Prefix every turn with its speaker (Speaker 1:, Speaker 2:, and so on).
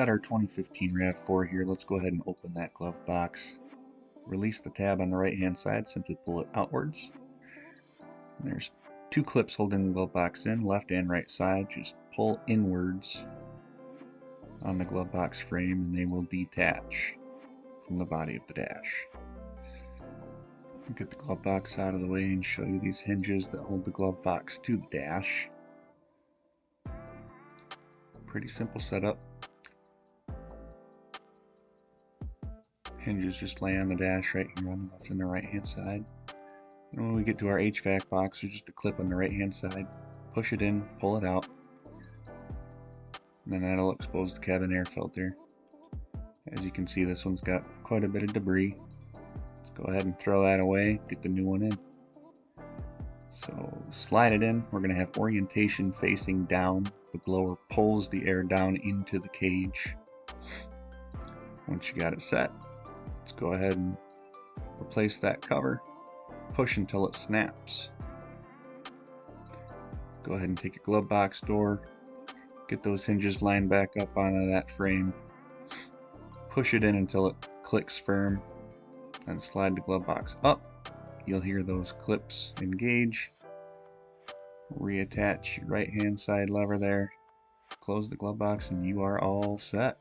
Speaker 1: got our 2015 Rav4 here. Let's go ahead and open that glove box. Release the tab on the right hand side, simply pull it outwards. And there's two clips holding the glove box in, left and right side. Just pull inwards on the glove box frame and they will detach from the body of the dash. I'll get the glove box out of the way and show you these hinges that hold the glove box to the dash. Pretty simple setup. Hinges just lay on the dash right here on the left and the right hand side. And when we get to our HVAC box, there's just a clip on the right hand side. Push it in, pull it out, and then that'll expose the cabin air filter. As you can see, this one's got quite a bit of debris. Let's go ahead and throw that away, get the new one in. So slide it in. We're going to have orientation facing down. The blower pulls the air down into the cage. Once you got it set, let's go ahead and replace that cover. Push until it snaps. Go ahead and take your glove box door, get those hinges lined back up onto that frame, push it in until it clicks firm, and slide the glove box up. You'll hear those clips engage. Reattach your right hand side lever there, close the glove box, and you are all set.